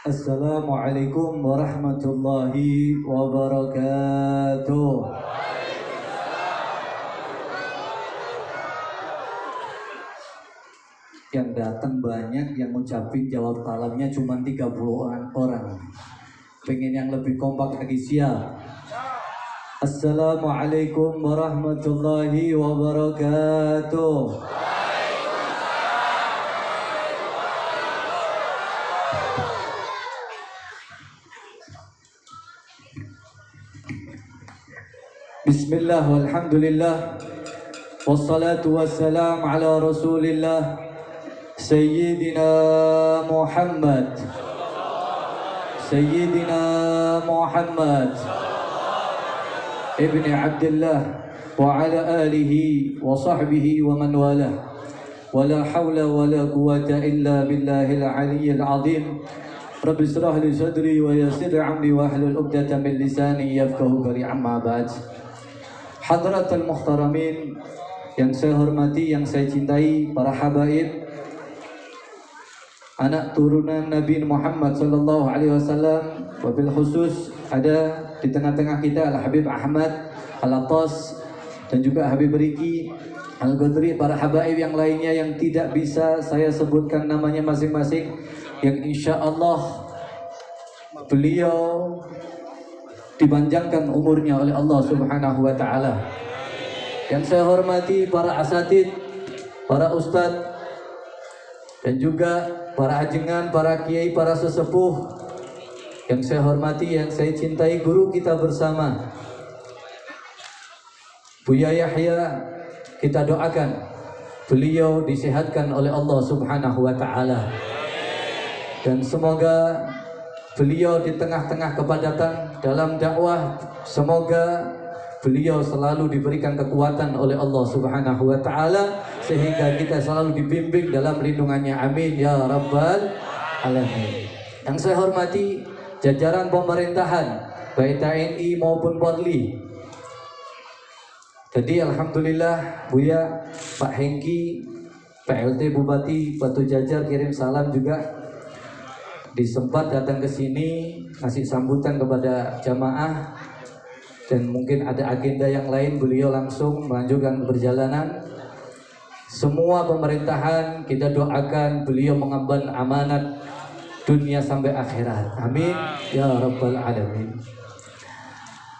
Assalamualaikum warahmatullahi wabarakatuh. Yang datang banyak, yang ngucapin jawab salamnya cuma 30 orang. Pengen yang lebih kompak lagi siap? Assalamualaikum warahmatullahi wabarakatuh. Bismillah walhamdulillah wassalatu wassalam ala rasulillah Sayyidina Muhammad Ibni Abdullah wa ala alihi wa sahbihi wa man walah wa la hawla wa la quwata illa billahil aliyyil azim. Rabbi israh li sadri wa yassir amri wa hlul 'uqdatam min lisani yafqahu qawli. Amma ba'd. Hadratul muhtaramin yang saya hormati, yang saya cintai, para habaib, anak turunan Nabi Muhammad sallallahu alaihi wasallam, wabil khusus ada di tengah-tengah kita Al-Habib Ahmad Al-Attas dan juga Habib Riki Al-Ghadri, para habaib yang lainnya yang tidak bisa saya sebutkan namanya masing-masing, yang insya Allah beliau dipanjangkan umurnya oleh Allah Subhanahu wa Ta'ala. Yang saya hormati para asatid, para ustadz, dan juga para ajengan, para kiai, para sesepuh yang saya hormati, yang saya cintai, guru kita bersama Buya Yahya, kita doakan beliau disehatkan oleh Allah Subhanahu wa Ta'ala, dan semoga beliau di tengah-tengah kepadatan dalam dakwah, semoga beliau selalu diberikan kekuatan oleh Allah Subhanahu wa Ta'ala, sehingga kita selalu dibimbing dalam lindungannya. Amin ya rabbal alamin. Yang saya hormati jajaran pemerintahan baik TNI maupun Polri. Jadi alhamdulillah Buya, Pak Hengki, PLT Bupati Batu Jajar kirim salam juga, disempat datang ke sini ngasih sambutan kepada jamaah, dan mungkin ada agenda yang lain beliau langsung melanjutkan perjalanan. Semua pemerintahan kita doakan beliau mengemban amanat dunia sampai akhirat. Amin ya rabbal alamin.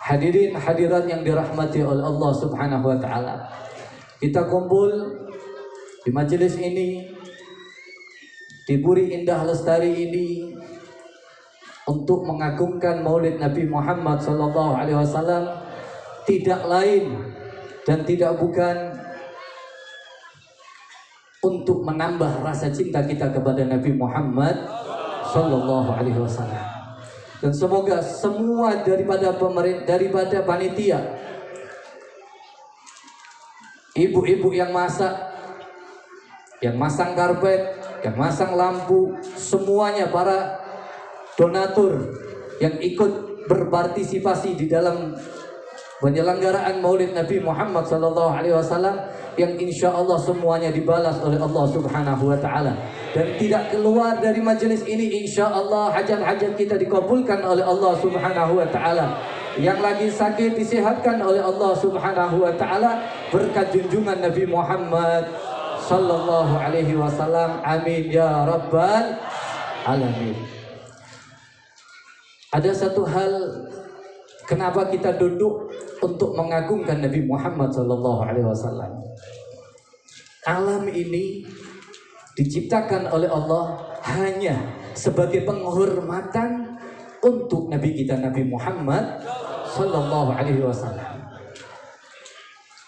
Hadirin hadirat yang dirahmati oleh Allah Subhanahu wa Ta'ala, kita kumpul di majelis ini, di Puri Indah Lestari ini, untuk mengagungkan Maulid Nabi Muhammad SAW, tidak lain dan tidak bukan untuk menambah rasa cinta kita kepada Nabi Muhammad SAW. Dan semoga semua daripada panitia, ibu-ibu yang masak, yang masang karpet, yang masang lampu, semuanya para donatur yang ikut berpartisipasi di dalam penyelenggaraan Maulid Nabi Muhammad SAW, yang insya Allah semuanya dibalas oleh Allah Subhanahu wa Ta'ala, dan tidak keluar dari majelis ini insya Allah hajat-hajat kita dikabulkan oleh Allah Subhanahu wa Ta'ala. Yang lagi sakit disehatkan oleh Allah Subhanahu wa Ta'ala berkat junjungan Nabi Muhammad sallallahu alaihi wasallam. Amin ya rabbal alamin. Ada satu hal kenapa kita duduk untuk mengagungkan Nabi Muhammad sallallahu alaihi wasallam. Alam ini diciptakan oleh Allah hanya sebagai penghormatan untuk Nabi kita Nabi Muhammad sallallahu alaihi wasallam.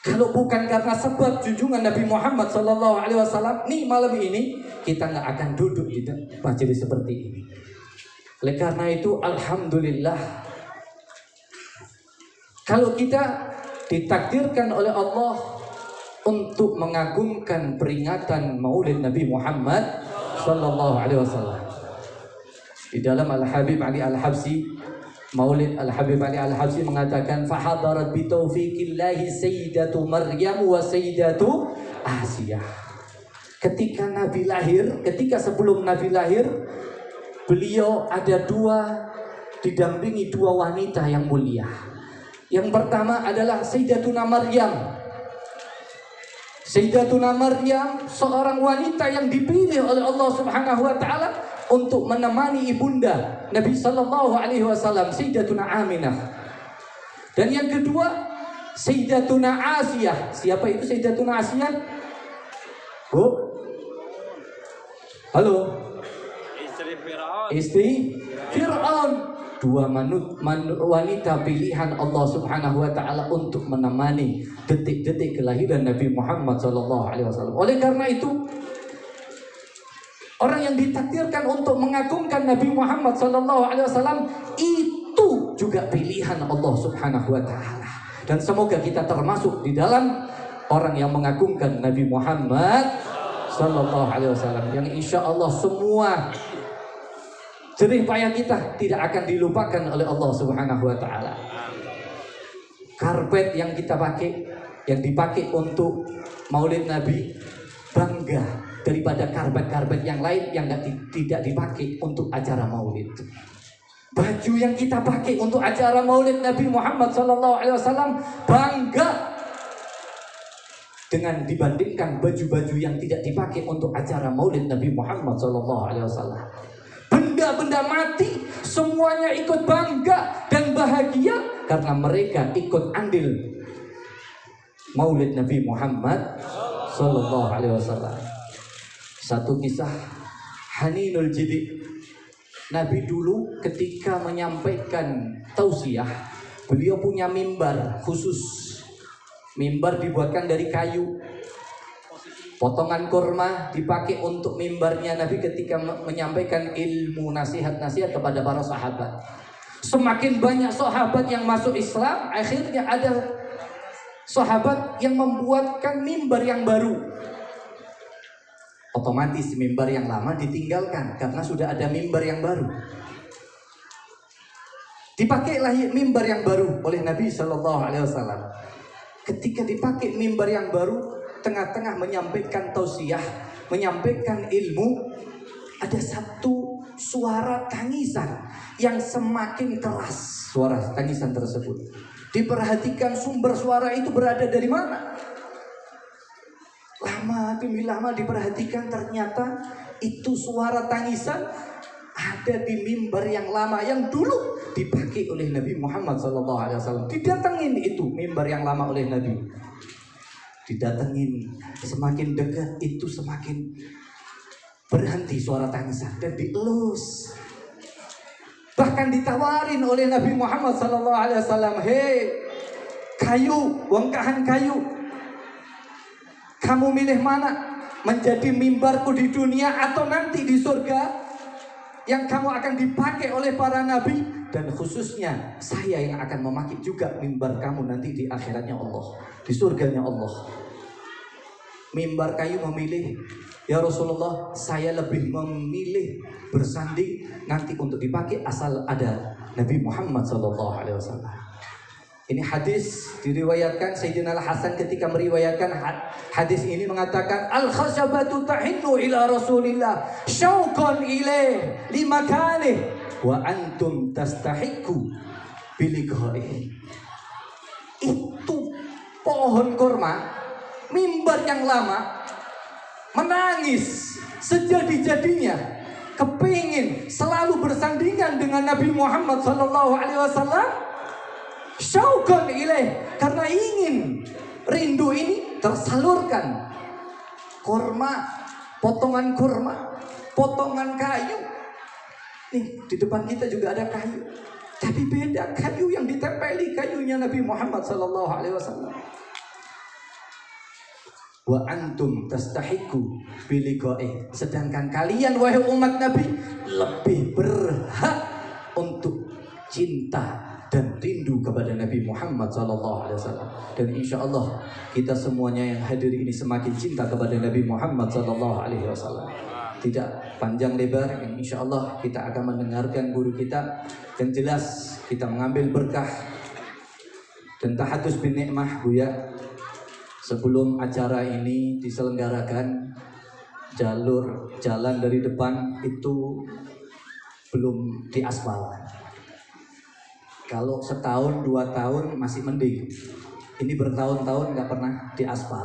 Kalau bukan karena sebab junjungan Nabi Muhammad sallallahu alaihi wasallam, nih malam ini kita nggak akan duduk di majelis seperti ini. Oleh karena itu alhamdulillah, kalau kita ditakdirkan oleh Allah untuk mengagungkan peringatan Maulid Nabi Muhammad sallallahu alaihi wasallam. Di dalam Al-Habib Ali Al-Habsi, Maulid Al-Habib Ali Al-Habsi mengatakan, fahadarat bi taufiqillahi sayyidatu Maryam wa sayyidatu Asiyah. Ketika Nabi lahir, ketika sebelum Nabi lahir, beliau ada didampingi dua wanita yang mulia. Yang pertama adalah Sayyidatuna Maryam. Sayyidatuna Maryam seorang wanita yang dipilih oleh Allah Subhanahu wa taala untuk menemani ibunda Nabi sallallahu alaihi wasallam, Sayyidatuna Aminah. Dan yang kedua Sayyidatuna Asiyah. Siapa itu Sayyidatuna Asiyah? Bu? Halo? Istri Fir'aun. Dua wanita pilihan Allah Subhanahu wa taala untuk menemani detik-detik kelahiran Nabi Muhammad sallallahu alaihi wasallam. Oleh karena itu, orang yang ditakdirkan untuk mengagungkan Nabi Muhammad sallallahu alaihi wasallam itu juga pilihan Allah Subhanahu wa taala. Dan semoga kita termasuk di dalam orang yang mengagungkan Nabi Muhammad sallallahu alaihi wasallam, yang insya Allah semua jerih payah kita tidak akan dilupakan oleh Allah Subhanahu wa taala. Karpet yang kita pakai, yang dipakai untuk Maulid Nabi, bangga daripada karpet-karpet yang lain yang tidak dipakai untuk acara Maulid. Baju yang kita pakai untuk acara Maulid Nabi Muhammad sallallahu alaihi wasallam bangga dengan dibandingkan baju-baju yang tidak dipakai untuk acara Maulid Nabi Muhammad sallallahu alaihi wasallam. Benda-benda mati semuanya ikut bangga dan bahagia karena mereka ikut andil Maulid Nabi Muhammad sallallahu alaihi wasallam. Satu kisah Haninul Jidi. Nabi dulu ketika menyampaikan tausiah, beliau punya mimbar khusus. Mimbar dibuatkan dari kayu. Potongan kurma dipakai untuk mimbarnya Nabi ketika menyampaikan ilmu nasihat-nasihat kepada para sahabat. Semakin banyak sahabat yang masuk Islam, akhirnya ada sahabat yang membuatkan mimbar yang baru. Otomatis mimbar yang lama ditinggalkan karena sudah ada mimbar yang baru. Dipakailah mimbar yang baru oleh Nabi Shallallahu Alaihi Wasallam. Ketika dipakai mimbar yang baru, tengah-tengah menyampaikan tausiah, menyampaikan ilmu, ada satu suara tangisan yang semakin keras. Suara tangisan tersebut diperhatikan sumber suara itu berada dari mana. Lama demi lama diperhatikan, ternyata itu suara tangisan ada di mimbar yang lama yang dulu dipakai oleh Nabi Muhammad SAW. Didatengin itu mimbar yang lama oleh Nabi. Didatengin, semakin dekat itu semakin berhenti suara tangisan dan dielus. Bahkan ditawarin oleh Nabi Muhammad SAW, hei kayu, bongkahan kayu, kamu milih mana? Menjadi mimbarku di dunia atau nanti di surga yang kamu akan dipakai oleh para nabi, dan khususnya saya yang akan memakai juga mimbar kamu nanti di akhiratnya Allah, di surganya Allah. Mimbar kayu memilih, ya Rasulullah, saya lebih memilih bersanding nanti untuk dipakai asal ada Nabi Muhammad SAW. Ini hadis diriwayatkan Sayyidina Al-Hasan ketika meriwayatkan hadis ini mengatakan, al-khashabatu tahinnu ila Rasulillah syauqan ilaih limakanihi wa antum tastahiqu biliqaihi. Itu pohon kurma, mimbar yang lama, menangis sejadi-jadinya, kepingin selalu bersandingan dengan Nabi Muhammad SAW. Syauqan ilaih, karena ingin rindu ini tersalurkan. Kurma, potongan kayu. Nih di depan kita juga ada kayu, tapi beda kayu yang ditempeli kayunya Nabi Muhammad SAW. Wa antum tastahiqu biliqa'i, sedangkan kalian wahai umat Nabi lebih berhak untuk cinta dan rindu kepada Nabi Muhammad SAW. Dan insya Allah kita semuanya yang hadir ini semakin cinta kepada Nabi Muhammad SAW. Tidak panjang lebar, insya Allah kita akan mendengarkan guru kita, dan jelas kita mengambil berkah dan tahadus bin nikmah. Buya, sebelum acara ini diselenggarakan, jalan dari depan itu belum diaspal. Kalau setahun 2 tahun masih mending. Ini bertahun-tahun nggak pernah diaspal.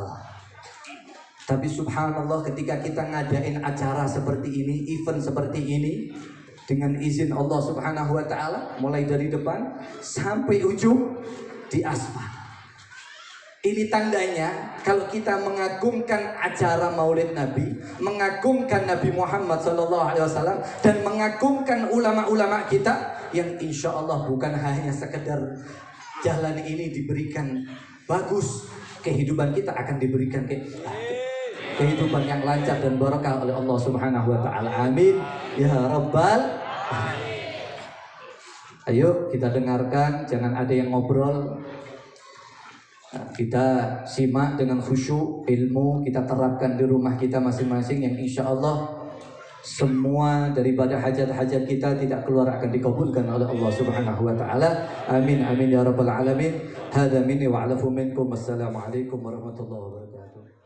Tapi subhanallah ketika kita ngadain acara seperti ini, event seperti ini, dengan izin Allah subhanahu wa ta'ala, mulai dari depan sampai ujung diaspal. Ini tandanya kalau kita mengagungkan acara Maulid Nabi, mengagungkan Nabi Muhammad SAW, dan mengagungkan ulama-ulama kita yang insya Allah bukan hanya sekedar jalan ini diberikan bagus, kehidupan kita akan diberikan kehidupan yang lancar dan barakah oleh Allah Subhanahu wa ta'ala. Amin ya rabbal alamin. Ayo kita dengarkan, jangan ada yang ngobrol. Kita simak dengan khusyuk, ilmu kita terapkan di rumah kita masing-masing, yang insya Allah semua daripada hajat-hajat kita tidak keluar akan dikabulkan oleh Allah Subhanahu wa ta'ala. Amin amin ya rabbal alamin. Hadza minni wa alafu minkum. Wassalamualaikum warahmatullahi wabarakatuh.